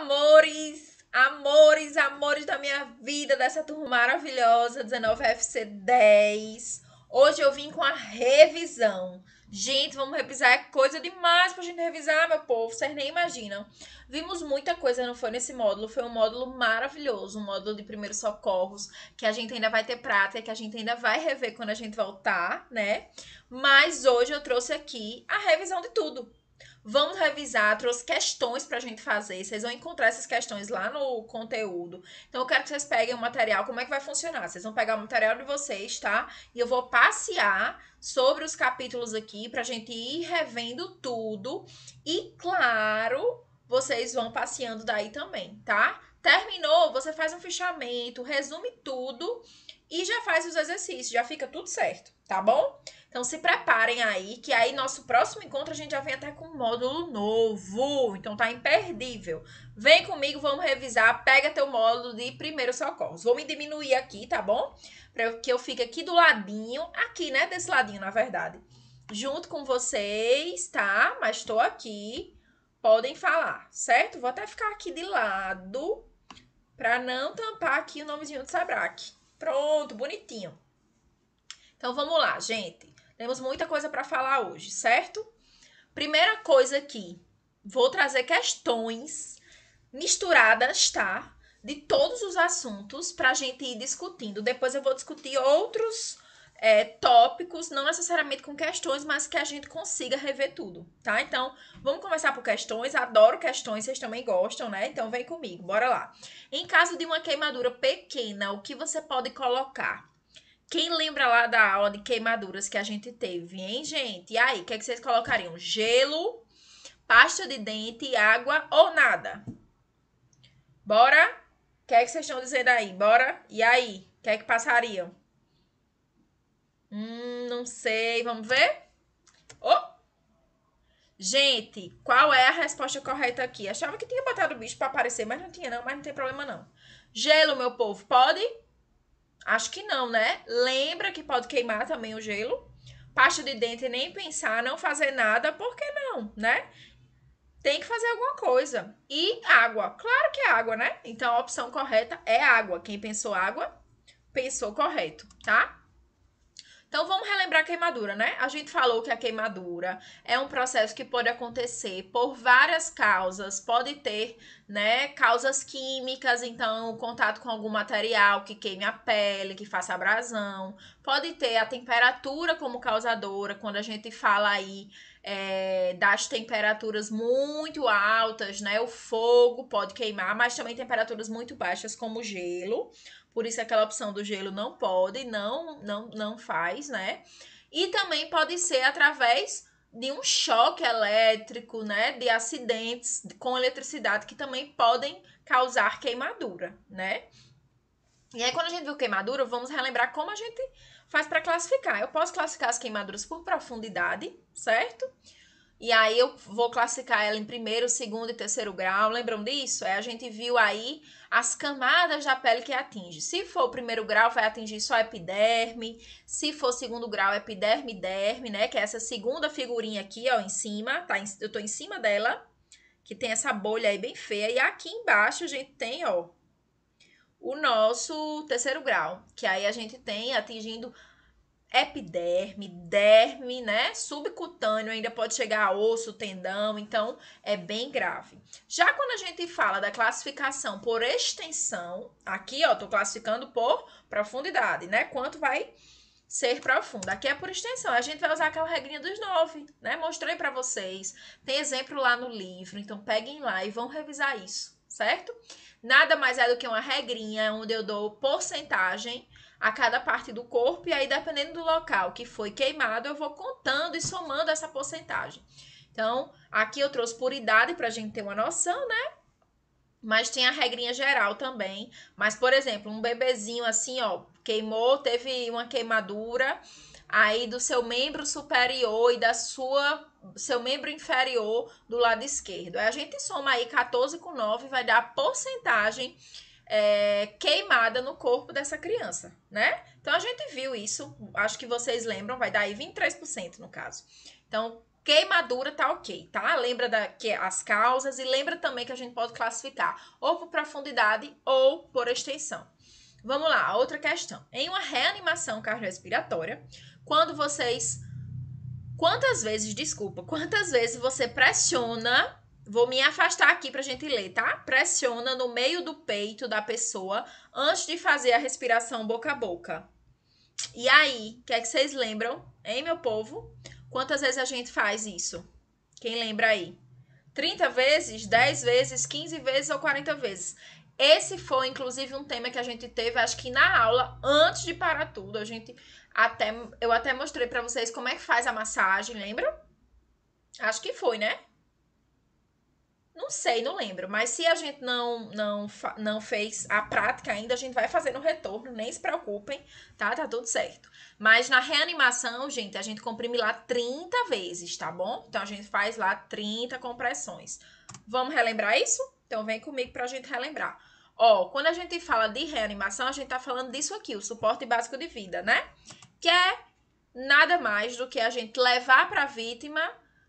Amores, amores, amores da minha vida, dessa turma maravilhosa, 19FC10. Hoje eu vim com a revisão. Gente, vamos revisar, é coisa demais pra gente revisar, meu povo, vocês nem imaginam. Vimos muita coisa, não foi nesse módulo, foi um módulo maravilhoso, um módulo de primeiros socorros, que a gente ainda vai ter prática, que a gente ainda vai rever quando a gente voltar, né? Mas hoje eu trouxe aqui a revisão de tudo. Vamos revisar, trouxe questões pra gente fazer. Vocês vão encontrar essas questões lá no conteúdo. Então, eu quero que vocês peguem o material. Como é que vai funcionar? Vocês vão pegar o material de vocês, tá? E eu vou passear sobre os capítulos aqui pra gente ir revendo tudo. E, claro, vocês vão passeando daí também, tá? Terminou, você faz um fichamento, resume tudo e já faz os exercícios. Já fica tudo certo, tá bom? Então, se preparem aí, que aí nosso próximo encontro a gente já vem até com um módulo novo. Então, tá imperdível. Vem comigo, vamos revisar. Pega teu módulo de primeiros socorros. Vou me diminuir aqui, tá bom? Para que eu fique aqui do ladinho. Aqui, né? Desse ladinho, na verdade. Junto com vocês, tá? Mas tô aqui. Podem falar, certo? Vou até ficar aqui de lado para não tampar aqui o nomezinho do Sabrac. Pronto, bonitinho. Então, vamos lá, gente. Temos muita coisa para falar hoje, certo? Primeira coisa aqui, vou trazer questões misturadas, tá? De todos os assuntos para a gente ir discutindo. Depois eu vou discutir outros tópicos, não necessariamente com questões, mas que a gente consiga rever tudo, tá? Então, vamos começar por questões. Adoro questões, vocês também gostam, né? Então, vem comigo, bora lá. Em caso de uma queimadura pequena, o que você pode colocar? Quem lembra lá da aula de queimaduras que a gente teve, hein, gente? E aí, o que é que vocês colocariam? Gelo, pasta de dente, água ou nada? Bora? O que é que vocês estão dizendo aí? Bora? E aí? O que é que passariam? Não sei. Vamos ver? Oh! Gente, qual é a resposta correta aqui? Achava que tinha botado o bicho para aparecer, mas não tinha não, mas não tem problema não. Gelo, meu povo, pode? Acho que não, né? Lembra que pode queimar também o gelo. Pasta de dente, nem pensar, não fazer nada, por que não, né? Tem que fazer alguma coisa. E água. Claro que é água, né? Então a opção correta é água. Quem pensou água, pensou correto, tá? Então vamos relembrar a queimadura, né? A gente falou que a queimadura é um processo que pode acontecer por várias causas. Pode ter, né, causas químicas, então contato com algum material que queime a pele, que faça abrasão. Pode ter a temperatura como causadora, quando a gente fala aí das temperaturas muito altas, né? O fogo pode queimar, mas também temperaturas muito baixas, como gelo. Por isso aquela opção do gelo não pode, não faz, né? E também pode ser através de um choque elétrico, né? De acidentes com eletricidade que também podem causar queimadura, né? E aí, quando a gente viu queimadura, vamos relembrar como a gente faz para classificar. Eu posso classificar as queimaduras por profundidade, certo? E aí eu vou classificar ela em primeiro, segundo e terceiro grau. Lembram disso? A gente viu aí as camadas da pele que atinge. Se for o primeiro grau, vai atingir só a epiderme. Se for segundo grau, epiderme e derme, né? Que é essa segunda figurinha aqui, ó, em cima. Tá? Eu tô em cima dela, que tem essa bolha aí bem feia. E aqui embaixo a gente tem, ó, o nosso terceiro grau. Que aí a gente tem atingindo epiderme, derme, né? Subcutâneo, ainda pode chegar a osso, tendão, então é bem grave. Já quando a gente fala da classificação por extensão, aqui, ó, tô classificando por profundidade, né? Quanto vai ser profundo. Aqui é por extensão. A gente vai usar aquela regrinha dos 9, né? Mostrei para vocês. Tem exemplo lá no livro, então peguem lá e vão revisar isso, certo? Nada mais é do que uma regrinha onde eu dou porcentagem a cada parte do corpo, e aí, dependendo do local que foi queimado, eu vou contando e somando essa porcentagem. Então, aqui eu trouxe por idade para a gente ter uma noção, né? Mas tem a regrinha geral também. Mas, por exemplo, um bebezinho assim, ó, queimou, teve uma queimadura aí do seu membro superior e da seu membro inferior do lado esquerdo. Aí a gente soma aí 14 com 9, vai dar a porcentagem queimada no corpo dessa criança, né? Então a gente viu isso, acho que vocês lembram, vai dar aí 23% no caso. Então, Queimadura tá ok, tá? Lembra que as causas e lembra também que a gente pode classificar ou por profundidade ou por extensão. Vamos lá, outra questão. Em uma reanimação cardiorrespiratória, quantas vezes você pressiona, vou me afastar aqui pra gente ler, tá? Pressiona no meio do peito da pessoa antes de fazer a respiração boca a boca. E aí, o que é que vocês lembram, hein, meu povo? Quantas vezes a gente faz isso? Quem lembra aí? 30 vezes, 10 vezes, 15 vezes ou 40 vezes? Esse foi, inclusive, um tema que a gente teve, acho que na aula, antes de parar tudo. Eu até mostrei pra vocês como é que faz a massagem, lembram? Acho que foi, né? Não sei, não lembro. Mas se a gente não fez a prática ainda, a gente vai fazer no retorno. Nem se preocupem, tá? Tá tudo certo. Mas na reanimação, gente, a gente comprime lá 30 vezes, tá bom? Então, a gente faz lá 30 compressões. Vamos relembrar isso? Então, vem comigo pra gente relembrar. Ó, quando a gente fala de reanimação, a gente tá falando disso aqui, o suporte básico de vida, né? Que é nada mais do que a gente levar pra vítima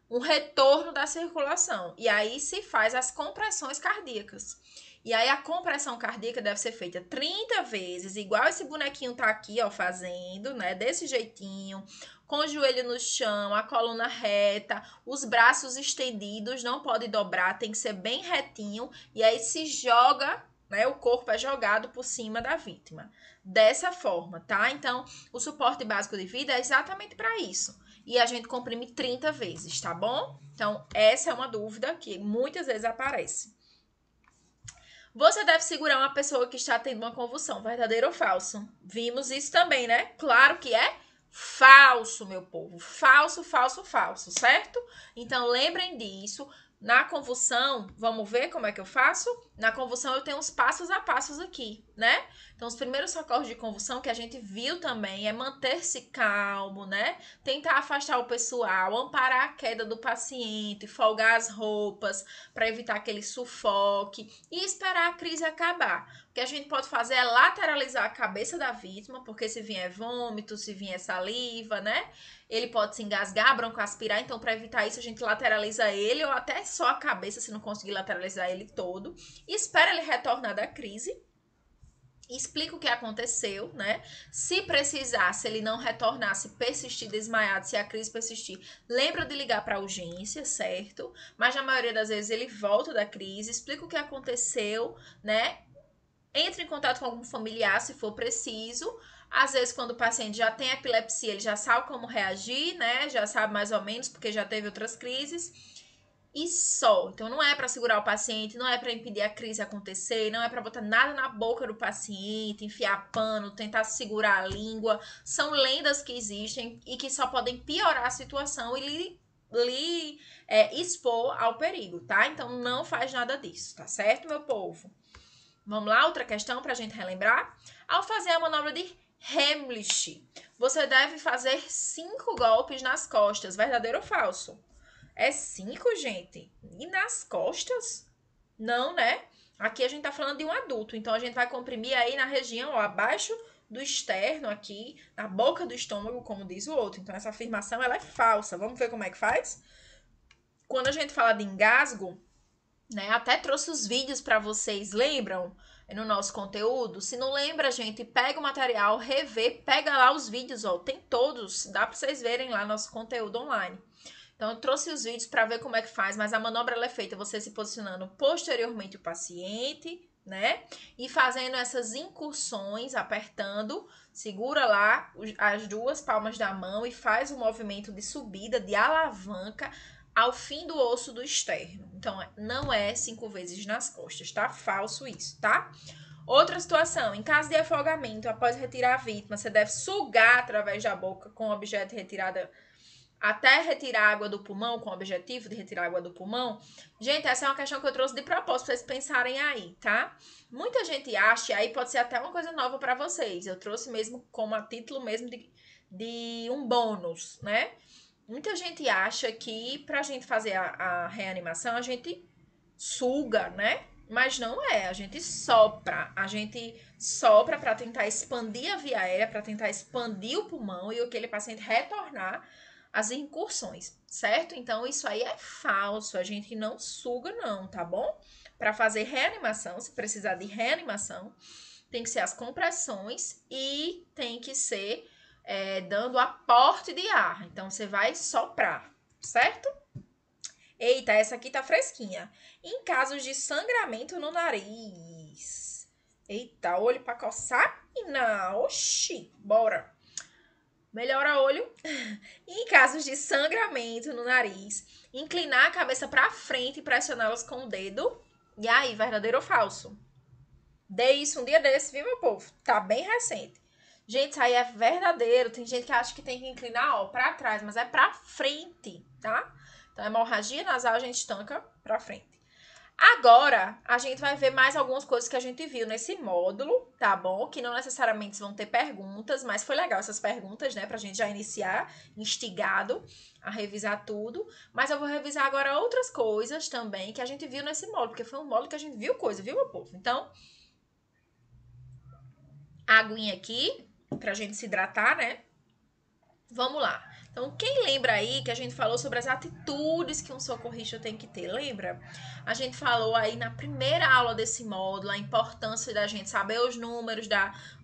um retorno da circulação. E aí se faz as compressões cardíacas. E aí a compressão cardíaca deve ser feita 30 vezes, igual esse bonequinho tá aqui, ó, fazendo, né? Desse jeitinho, com o joelho no chão, a coluna reta, os braços estendidos, não pode dobrar, tem que ser bem retinho. E aí se joga, né? O corpo é jogado por cima da vítima. Dessa forma, tá? Então, o suporte básico de vida é exatamente para isso. E a gente comprime 30 vezes, tá bom? Então, essa é uma dúvida que muitas vezes aparece. Você deve segurar uma pessoa que está tendo uma convulsão, verdadeiro ou falso? Vimos isso também, né? Claro que é falso, meu povo. Falso, falso, falso, certo? Então, lembrem disso. Na convulsão, vamos ver como é que eu faço? Na convulsão, eu tenho uns passos a passos aqui, né? Então, os primeiros socorros de convulsão que a gente viu também é manter-se calmo, né? Tentar afastar o pessoal, amparar a queda do paciente, folgar as roupas para evitar aquele sufoque e esperar a crise acabar. O que a gente pode fazer é lateralizar a cabeça da vítima, porque se vier vômito, se vier saliva, né? Ele pode se engasgar, broncoaspirar, então para evitar isso a gente lateraliza ele ou até só a cabeça, se não conseguir lateralizar ele todo. E espera ele retornar da crise. Explica o que aconteceu, né? Se precisar, se ele não retornar, se persistir desmaiado, se a crise persistir, lembra de ligar para a urgência, certo? Mas na maioria das vezes ele volta da crise, explica o que aconteceu, né? Entre em contato com algum familiar, se for preciso. Às vezes, quando o paciente já tem epilepsia, ele já sabe como reagir, né? Já sabe mais ou menos, porque já teve outras crises. E só. Então, não é para segurar o paciente, não é para impedir a crise acontecer, não é para botar nada na boca do paciente, enfiar pano, tentar segurar a língua. São lendas que existem e que só podem piorar a situação e lhe expor ao perigo, tá? Então, não faz nada disso, tá certo, meu povo? Vamos lá, outra questão para a gente relembrar. Ao fazer a manobra de Heimlich, você deve fazer 5 golpes nas costas, verdadeiro ou falso? É 5, gente? E nas costas? Não, né? Aqui a gente tá falando de um adulto, então a gente vai comprimir aí na região, ó, abaixo do externo aqui, na boca do estômago, como diz o outro. Então essa afirmação, ela é falsa. Vamos ver como é que faz? Quando a gente fala de engasgo, né? Até trouxe os vídeos para vocês, lembram? No nosso conteúdo. Se não lembra, gente, pega o material, revê, pega lá os vídeos, ó, tem todos, dá para vocês verem lá nosso conteúdo online. Então, eu trouxe os vídeos para ver como é que faz, mas a manobra ela é feita você se posicionando posteriormente o paciente, né? E fazendo essas incursões, apertando, segura lá as duas palmas da mão e faz o movimento de subida, de alavanca, ao fim do osso do externo. Então, não é 5 vezes nas costas, tá? Falso isso, tá? Outra situação, em caso de afogamento, após retirar a vítima, você deve sugar através da boca com o objeto retirado até retirar água do pulmão, com o objetivo de retirar água do pulmão. Gente, essa é uma questão que eu trouxe de propósito para vocês pensarem aí, tá? Muita gente acha, e aí pode ser até uma coisa nova para vocês. Eu trouxe mesmo como a título mesmo de um bônus, né? Muita gente acha que pra gente fazer a reanimação, a gente suga, né? Mas não é, a gente sopra. A gente sopra para tentar expandir a via aérea, para tentar expandir o pulmão e aquele paciente retornar as incursões, certo? Então, isso aí é falso, a gente não suga não, tá bom? Para fazer reanimação, se precisar de reanimação, tem que ser as compressões e tem que ser dando aporte de ar. Então, você vai soprar, certo? Eita, essa aqui tá fresquinha. Em casos de sangramento no nariz. Eita, olho pra coçar? E não, oxi, bora. Melhora olho. Em casos de sangramento no nariz, inclinar a cabeça pra frente e pressioná-las com o dedo. E aí, verdadeiro ou falso? Dei isso um dia desse, viu, meu povo? Tá bem recente. Gente, isso aí é verdadeiro. Tem gente que acha que tem que inclinar, ó, pra trás, mas é pra frente, tá? Então, hemorragia nasal a gente estanca pra frente. Agora, a gente vai ver mais algumas coisas que a gente viu nesse módulo, tá bom? Que não necessariamente vão ter perguntas, mas foi legal essas perguntas, né? Pra gente já iniciar instigado a revisar tudo. Mas eu vou revisar agora outras coisas também que a gente viu nesse módulo, porque foi um módulo que a gente viu coisa, viu, meu povo? Então, aguinha aqui, pra gente se hidratar, né? Vamos lá. Então, quem lembra aí que a gente falou sobre as atitudes que um socorrista tem que ter? Lembra? A gente falou aí na primeira aula desse módulo a importância da gente saber os números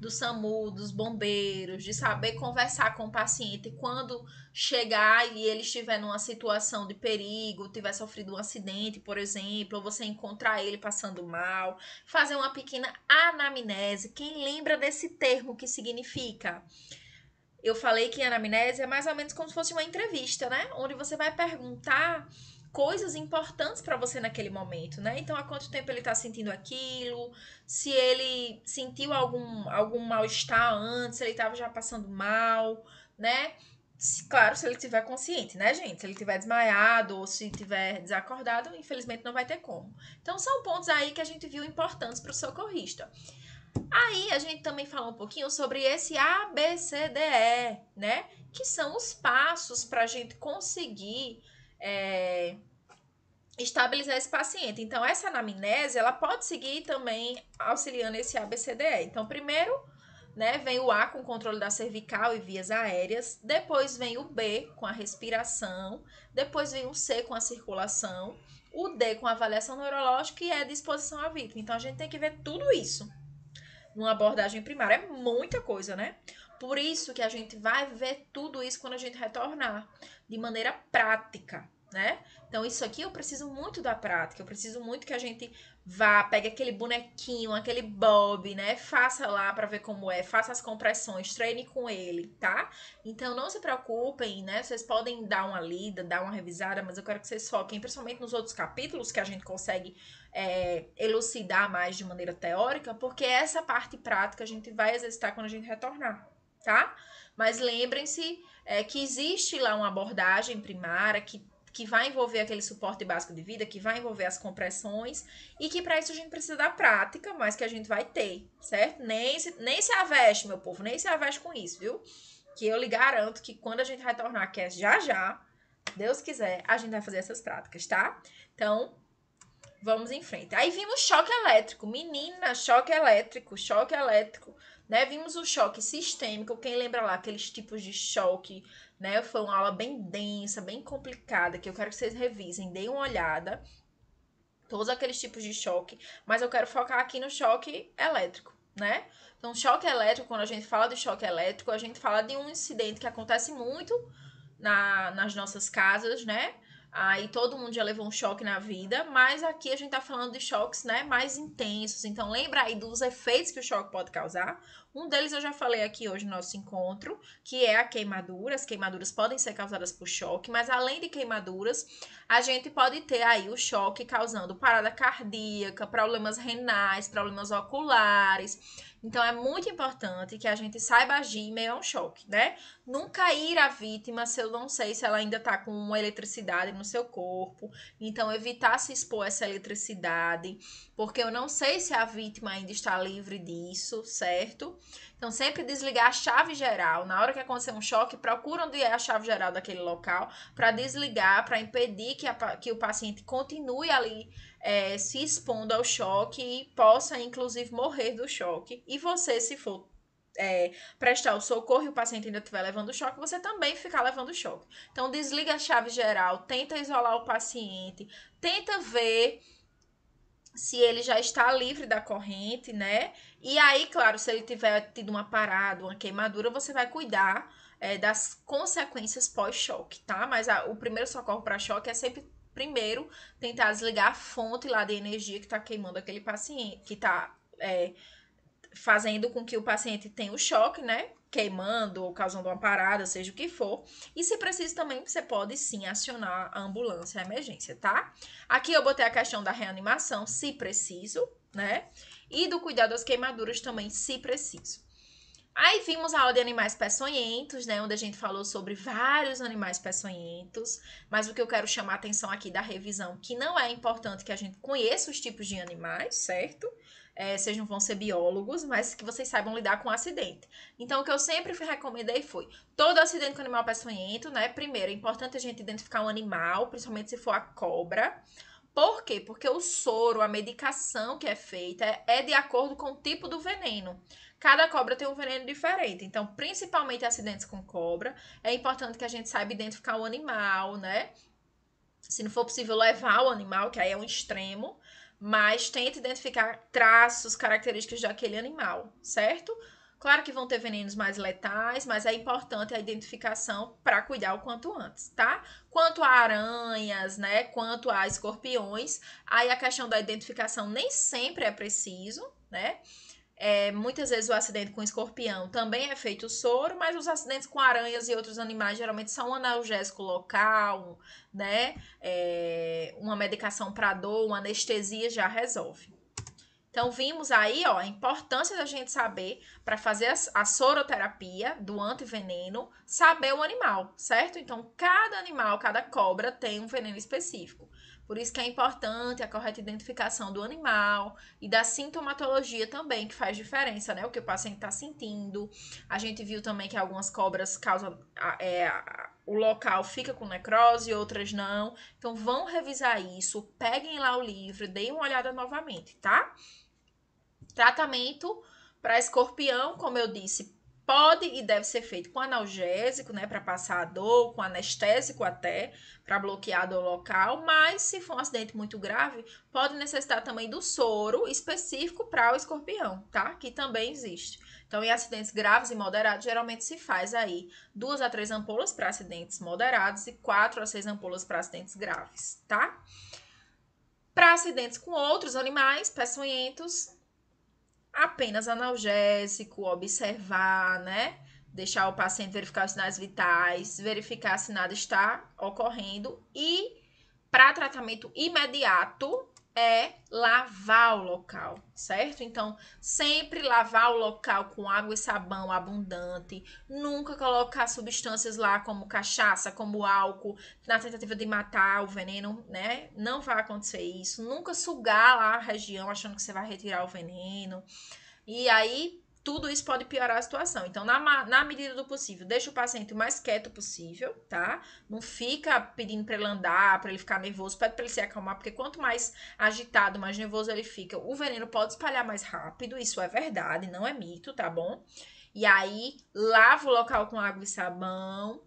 do SAMU, dos bombeiros, de saber conversar com o paciente quando chegar e ele estiver numa situação de perigo, tiver sofrido um acidente, por exemplo, ou você encontrar ele passando mal, fazer uma pequena anamnese. Quem lembra desse termo que significa? Eu falei que a anamnese é mais ou menos como se fosse uma entrevista, né? Onde você vai perguntar coisas importantes para você naquele momento, né? Então, há quanto tempo ele tá sentindo aquilo, se ele sentiu algum mal-estar antes, se ele tava já passando mal, né? Claro, se ele estiver consciente, né, gente? Se ele estiver desmaiado ou se estiver desacordado, infelizmente não vai ter como. Então, são pontos aí que a gente viu importantes para o socorrista. Aí a gente também falou um pouquinho sobre esse ABCDE, né? Que são os passos para a gente conseguir estabilizar esse paciente. Então, essa anamnese, ela pode seguir também auxiliando esse ABCDE. Então, primeiro, né, vem o A com o controle da cervical e vias aéreas, depois vem o B com a respiração, depois vem o C com a circulação, o D com a avaliação neurológica e a disposição à vítima. Então, a gente tem que ver tudo isso numa abordagem primária. É muita coisa, né? Por isso que a gente vai ver tudo isso quando a gente retornar, de maneira prática, né? Então, isso aqui eu preciso muito da prática, eu preciso muito que a gente vá, pegue aquele bonequinho, aquele bob, né? Faça lá para ver como é, faça as compressões, treine com ele, tá? Então, não se preocupem, né? Vocês podem dar uma lida, dar uma revisada, mas eu quero que vocês foquem, principalmente nos outros capítulos que a gente consegue elucidar mais de maneira teórica, porque essa parte prática a gente vai exercitar quando a gente retornar, tá? Mas lembrem-se que existe lá uma abordagem primária que vai envolver aquele suporte básico de vida, que vai envolver as compressões, e que para isso a gente precisa da prática, mas que a gente vai ter, certo? Nem se aveste, meu povo, nem se aveste com isso, viu? Que eu lhe garanto que quando a gente retornar, que é já, Deus quiser, a gente vai fazer essas práticas, tá? Então, vamos em frente. Aí vimos choque elétrico. Menina, choque elétrico, né? Vimos o choque sistêmico. Quem lembra lá aqueles tipos de choque, né? Foi uma aula bem densa, bem complicada, que eu quero que vocês revisem, deem uma olhada. Todos aqueles tipos de choque, mas eu quero focar aqui no choque elétrico, né? Então, choque elétrico, quando a gente fala de choque elétrico, a gente fala de um incidente que acontece muito nas nossas casas, né? Aí todo mundo já levou um choque na vida, mas aqui a gente tá falando de choques, né, mais intensos. Então lembra aí dos efeitos que o choque pode causar. Um deles eu já falei aqui hoje no nosso encontro, que é a queimadura. As queimaduras podem ser causadas por choque, mas além de queimaduras, a gente pode ter aí o choque causando parada cardíaca, problemas renais, problemas oculares. Então é muito importante que a gente saiba agir em meio a um choque, né? Nunca ir à vítima se eu não sei se ela ainda tá com uma eletricidade no seu corpo. Então, evitar se expor a essa eletricidade, porque eu não sei se a vítima ainda está livre disso, certo? Então, sempre desligar a chave geral. Na hora que acontecer um choque, procura onde é a chave geral daquele local para desligar, para impedir que o paciente continue ali se expondo ao choque e possa, inclusive, morrer do choque. E você, se for prestar o socorro e o paciente ainda estiver levando choque, você também ficar levando choque. Então, desliga a chave geral, tenta isolar o paciente, tenta ver se ele já está livre da corrente, né? E aí, claro, se ele tiver tido uma parada, uma queimadura, você vai cuidar das consequências pós-choque, tá? Mas o primeiro socorro para choque é sempre, primeiro, tentar desligar a fonte lá de energia que está queimando aquele paciente, que está fazendo com que o paciente tenha o choque, né? Queimando ou causando uma parada, seja o que for. E se preciso também, você pode sim acionar a ambulância, a emergência, tá? Aqui eu botei a questão da reanimação, se preciso, né? E do cuidado das queimaduras também, se preciso. Aí vimos a aula de animais peçonhentos, né? Onde a gente falou sobre vários animais peçonhentos. Mas o que eu quero chamar a atenção aqui da revisão, que não é importante que a gente conheça os tipos de animais, certo? Vocês não vão ser biólogos, mas que vocês saibam lidar com acidente. Então, o que eu sempre recomendei foi, todo acidente com animal peçonhento, né? Primeiro, é importante a gente identificar um animal, principalmente se for a cobra. Por quê? Porque o soro, a medicação que é feita é de acordo com o tipo do veneno. Cada cobra tem um veneno diferente. Então, principalmente acidentes com cobra, é importante que a gente saiba identificar o animal, né? Se não for possível levar o animal, que aí é um extremo, mas tente identificar traços, características daquele animal, certo? Claro que vão ter venenos mais letais, mas é importante a identificação para cuidar o quanto antes, tá? Quanto a aranhas, né? Quanto a escorpiões, aí a questão da identificação nem sempre é preciso, né? Muitas vezes o acidente com escorpião também é feito soro, mas os acidentes com aranhas e outros animais geralmente são um analgésico local, né? Uma medicação para dor, uma anestesia já resolve. Então, vimos aí, ó, a importância da gente saber, para fazer a soroterapia do antiveneno, saber o animal, certo? Então, cada animal, cada cobra tem um veneno específico. Por isso que é importante a correta identificação do animal e da sintomatologia também, que faz diferença, né? O que o paciente está sentindo. A gente viu também que algumas cobras causam... o local fica com necrose, outras não. Então, vão revisar isso, peguem lá o livro, deem uma olhada novamente, tá? Tratamento para escorpião, como eu disse, pode e deve ser feito com analgésico, né, para passar a dor, com anestésico até, para bloquear a dor local, mas se for um acidente muito grave, pode necessitar também do soro específico para o escorpião, tá? Que também existe. Então, em acidentes graves e moderados, geralmente se faz aí 2 a 3 ampolas para acidentes moderados e 4 a 6 ampolas para acidentes graves, tá? Para acidentes com outros animais peçonhentos, apenas analgésico, observar, né? Deixar o paciente verificar os sinais vitais, verificar se nada está ocorrendo e para tratamento imediato é lavar o local, certo? Então, sempre lavar o local com água e sabão abundante, nunca colocar substâncias lá como cachaça, como álcool, na tentativa de matar o veneno, né? Não vai acontecer isso. Nunca sugar lá a região achando que você vai retirar o veneno. E aí, tudo isso pode piorar a situação. Então, na medida do possível, deixa o paciente o mais quieto possível, tá? Não fica pedindo para ele andar, para ele ficar nervoso, pede para ele se acalmar, porque quanto mais agitado, mais nervoso ele fica, o veneno pode espalhar mais rápido, isso é verdade, não é mito, tá bom? E aí, lava o local com água e sabão.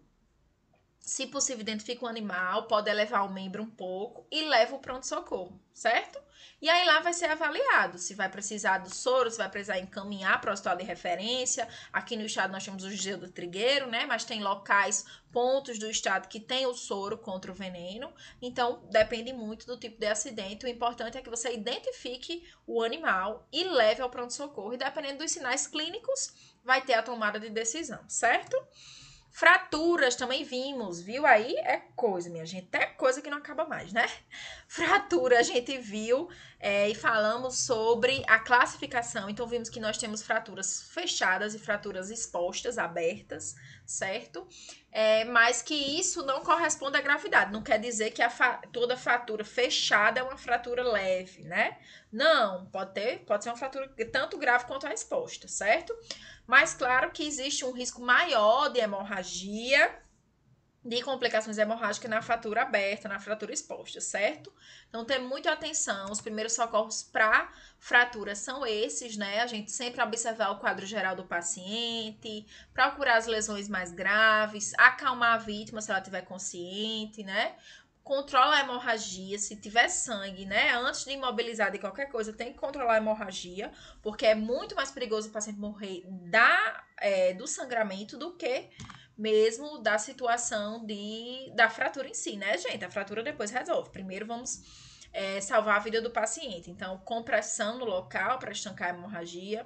Se possível, identifica o animal, pode elevar o membro um pouco e leva o pronto-socorro, certo? E aí lá vai ser avaliado se vai precisar do soro, se vai precisar encaminhar para o hospital de referência. Aqui no estado nós temos o Gil do Trigueiro, né? Mas tem locais, pontos do estado que tem o soro contra o veneno. Então, depende muito do tipo de acidente. O importante é que você identifique o animal e leve ao pronto-socorro. E dependendo dos sinais clínicos, vai ter a tomada de decisão, certo? Fraturas também vimos, viu? Aí é coisa, minha gente, até coisa que não acaba mais, né? Fratura a gente viu e falamos sobre a classificação. Então, vimos que nós temos fraturas fechadas e fraturas expostas, abertas, certo? Mas que isso não corresponde à gravidade. Não quer dizer que toda fratura fechada é uma fratura leve, né? Não, pode ser uma fratura tanto grave quanto a exposta, certo? Mas claro que existe um risco maior de hemorragia de complicações hemorrágicas na fratura aberta, na fratura exposta, certo? Então, ter muita atenção. Os primeiros socorros para fratura são esses, né? A gente sempre observar o quadro geral do paciente, procurar as lesões mais graves, acalmar a vítima se ela estiver consciente, né? Controla a hemorragia, se tiver sangue, né? Antes de imobilizar de qualquer coisa, tem que controlar a hemorragia, porque é muito mais perigoso o paciente morrer do sangramento do que mesmo da situação da fratura em si, né, gente? A fratura depois resolve. Primeiro vamos salvar a vida do paciente. Então, compressão no local para estancar a hemorragia,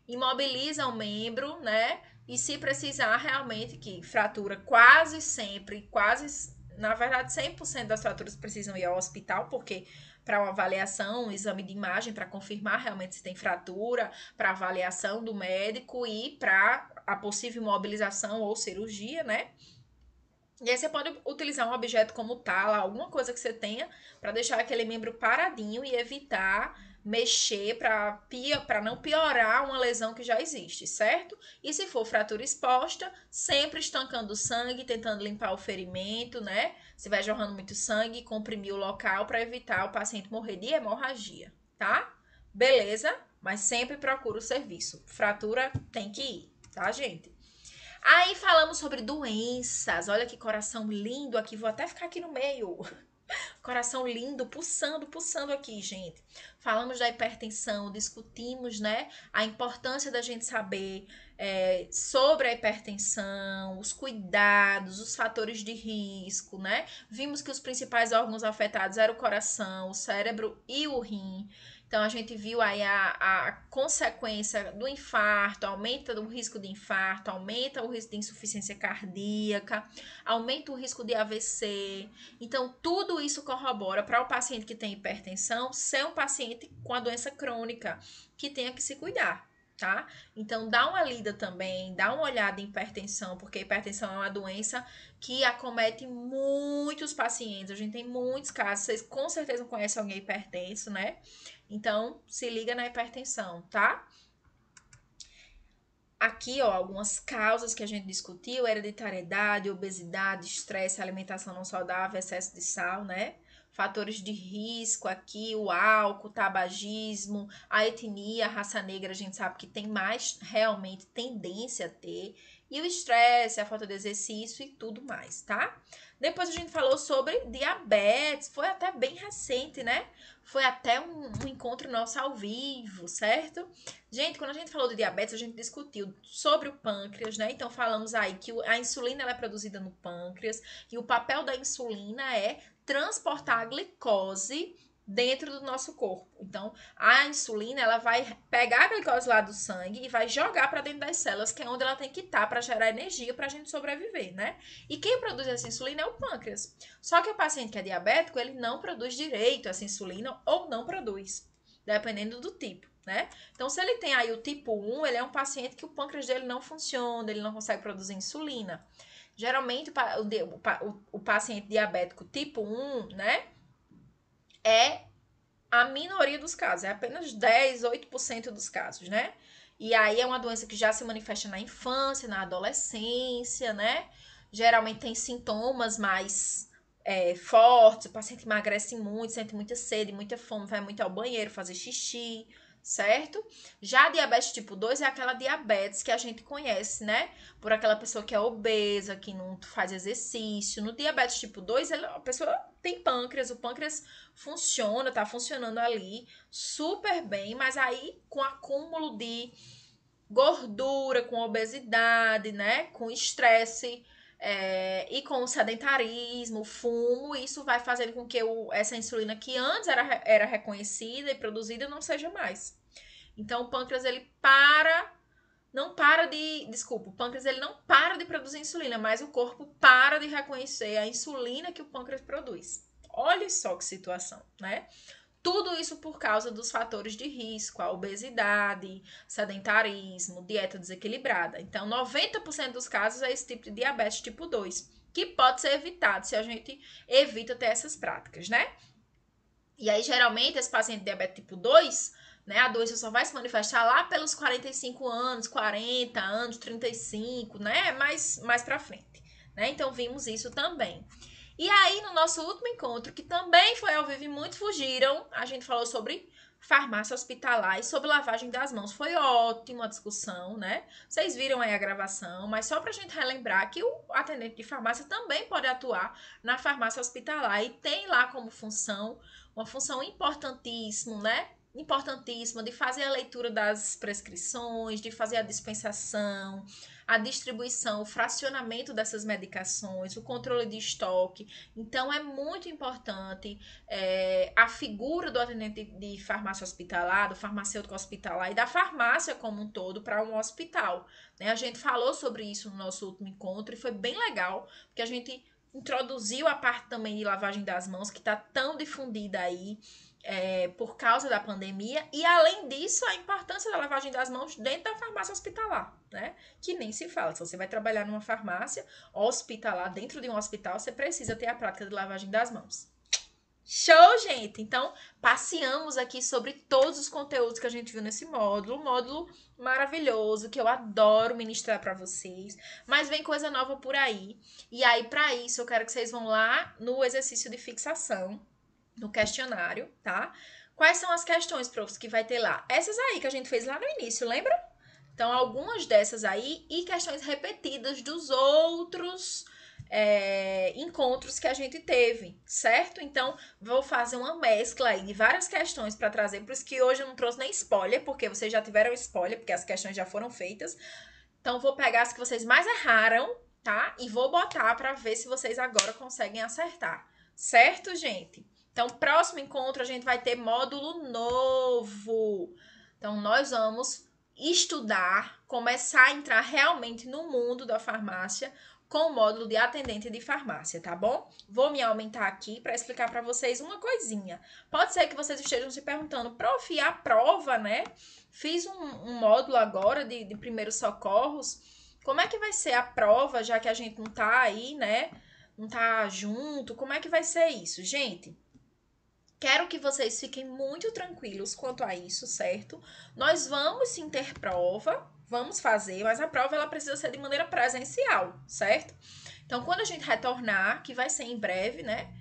imobiliza o membro, né? E se precisar realmente, que fratura quase sempre, na verdade, 100% das fraturas precisam ir ao hospital, porque para uma avaliação, um exame de imagem para confirmar realmente se tem fratura, para avaliação do médico e para a possível mobilização ou cirurgia, né? E aí você pode utilizar um objeto como tala, alguma coisa que você tenha para deixar aquele membro paradinho e evitar mexer para não piorar uma lesão que já existe, certo? E se for fratura exposta, sempre estancando o sangue, tentando limpar o ferimento, né? Se vai jorrando muito sangue, comprimir o local para evitar o paciente morrer de hemorragia, tá? Beleza? Mas sempre procura o serviço. Fratura tem que ir, tá, gente? Aí falamos sobre doenças. Olha que coração lindo aqui. Vou até ficar aqui no meio. Coração lindo, pulsando, pulsando aqui, gente. Falamos da hipertensão, discutimos, né, a importância da gente saber sobre a hipertensão, os cuidados, os fatores de risco, né? Vimos que os principais órgãos afetados eram o coração, o cérebro e o rim. Então, a gente viu aí a consequência do infarto, aumenta o risco de infarto, aumenta o risco de insuficiência cardíaca, aumenta o risco de AVC. Então, tudo isso corrobora para o paciente que tem hipertensão ser um paciente com a doença crônica, que tenha que se cuidar, tá? Então, dá uma lida também, dá uma olhada em hipertensão, porque a hipertensão é uma doença que acomete muitos pacientes. A gente tem muitos casos, vocês com certeza conhecem alguém hipertenso, né? Então, se liga na hipertensão, tá? Aqui, ó, algumas causas que a gente discutiu: hereditariedade, obesidade, estresse, alimentação não saudável, excesso de sal, né? Fatores de risco aqui, o álcool, o tabagismo, a etnia, a raça negra, a gente sabe que tem mais realmente tendência a ter. E o estresse, a falta de exercício e tudo mais, tá? Depois a gente falou sobre diabetes, foi até bem recente, né? Foi até um encontro nosso ao vivo, certo? Gente, quando a gente falou de diabetes, a gente discutiu sobre o pâncreas, né? Então, falamos aí que a insulina ela é produzida no pâncreas e o papel da insulina é transportar a glicose dentro do nosso corpo. Então, a insulina, ela vai pegar a glicose lá do sangue e vai jogar para dentro das células, que é onde ela tem que estar para gerar energia para a gente sobreviver, né? E quem produz essa insulina é o pâncreas. Só que o paciente que é diabético, ele não produz direito essa insulina ou não produz, dependendo do tipo, né? Então, se ele tem aí o tipo 1, ele é um paciente que o pâncreas dele não funciona, ele não consegue produzir insulina. Geralmente, o paciente diabético tipo 1, né, é a minoria dos casos, é apenas 10, 8% dos casos, né? E aí é uma doença que já se manifesta na infância, na adolescência, né? Geralmente tem sintomas mais fortes, o paciente emagrece muito, sente muita sede, muita fome, vai muito ao banheiro fazer xixi, certo? Já a diabetes tipo 2 é aquela diabetes que a gente conhece, né? Por aquela pessoa que é obesa, que não faz exercício. No diabetes tipo 2, a pessoa tem pâncreas, o pâncreas funciona, tá funcionando ali super bem, mas aí com acúmulo de gordura, com obesidade, né? Com estresse. E com o sedentarismo, o fumo, isso vai fazendo com que essa insulina que antes era reconhecida e produzida não seja mais. Então, o pâncreas, ele o pâncreas ele não para de produzir insulina, mas o corpo para de reconhecer a insulina que o pâncreas produz. Olha só que situação, né? Tudo isso por causa dos fatores de risco, a obesidade, sedentarismo, dieta desequilibrada. Então, 90% dos casos é esse tipo de diabetes tipo 2, que pode ser evitado se a gente evita ter essas práticas, né? E aí, geralmente, esse paciente de diabetes tipo 2, né, a doença só vai se manifestar lá pelos 45 anos, 40 anos, 35, né? Mais pra frente, né? Então, vimos isso também. E aí, no nosso último encontro, que também foi ao vivo e muitos fugiram, a gente falou sobre farmácia hospitalar e sobre lavagem das mãos. Foi ótima a discussão, né? Vocês viram aí a gravação, mas só pra gente relembrar que o atendente de farmácia também pode atuar na farmácia hospitalar e tem lá como função, uma função importantíssima, né? Importantíssima de fazer a leitura das prescrições, de fazer a dispensação, a distribuição, o fracionamento dessas medicações, o controle de estoque. Então, é muito importante a figura do atendente de farmácia hospitalar, do farmacêutico hospitalar e da farmácia como um todo para um hospital, né? A gente falou sobre isso no nosso último encontro e foi bem legal, porque a gente introduziu a parte também de lavagem das mãos, que está tão difundida aí, por causa da pandemia, e além disso, a importância da lavagem das mãos dentro da farmácia hospitalar, né? Que nem se fala. Se você vai trabalhar numa farmácia hospitalar, dentro de um hospital, você precisa ter a prática de lavagem das mãos. Show, gente! Então, passeamos aqui sobre todos os conteúdos que a gente viu nesse módulo. Um módulo maravilhoso, que eu adoro ministrar para vocês. Mas vem coisa nova por aí. E aí, para isso, eu quero que vocês vão lá no exercício de fixação, no questionário, tá? Quais são as questões, profs, que vai ter lá? Essas aí que a gente fez lá no início, lembra? Então, algumas dessas aí e questões repetidas dos outros encontros que a gente teve, certo? Então, vou fazer uma mescla aí de várias questões para trazer, por isso que hoje eu não trouxe nem spoiler, porque vocês já tiveram spoiler, porque as questões já foram feitas. Então, vou pegar as que vocês mais erraram, tá? E vou botar para ver se vocês agora conseguem acertar, certo, gente? Então, próximo encontro a gente vai ter módulo novo. Então, nós vamos estudar, começar a entrar realmente no mundo da farmácia com o módulo de atendente de farmácia, tá bom? Vou me aumentar aqui para explicar para vocês uma coisinha. Pode ser que vocês estejam se perguntando, prof, a prova, né? Fiz um módulo agora de primeiros socorros. Como é que vai ser a prova, já que a gente não tá aí, né? Não tá junto? Como é que vai ser isso, gente? Quero que vocês fiquem muito tranquilos quanto a isso, certo? Nós vamos sim ter prova, vamos fazer, mas a prova ela precisa ser de maneira presencial, certo? Então, quando a gente retornar, que vai ser em breve, né?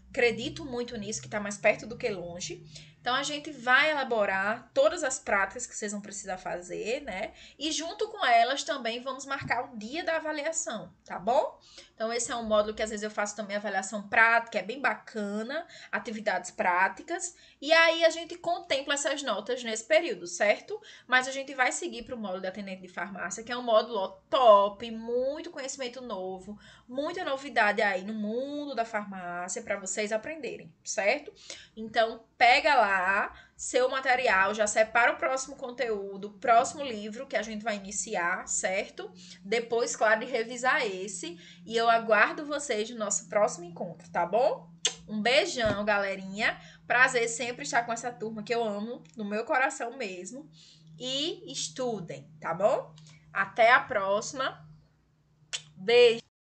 Acredito muito nisso, que tá mais perto do que longe. Então, a gente vai elaborar todas as práticas que vocês vão precisar fazer, né? E junto com elas também vamos marcar o dia da avaliação, tá bom? Então, esse é um módulo que às vezes eu faço também avaliação prática, é bem bacana, atividades práticas. E aí, a gente contempla essas notas nesse período, certo? Mas a gente vai seguir para o módulo de atendente de farmácia, que é um módulo ó, top, muito conhecimento novo, muita novidade aí no mundo da farmácia para vocês aprenderem, certo? Então, pega lá seu material, já separa o próximo conteúdo, o próximo livro que a gente vai iniciar, certo? Depois, claro, de revisar esse. E eu aguardo vocês no nosso próximo encontro, tá bom? Um beijão, galerinha. Prazer sempre estar com essa turma que eu amo, no meu coração mesmo. E estudem, tá bom? Até a próxima. Beijo.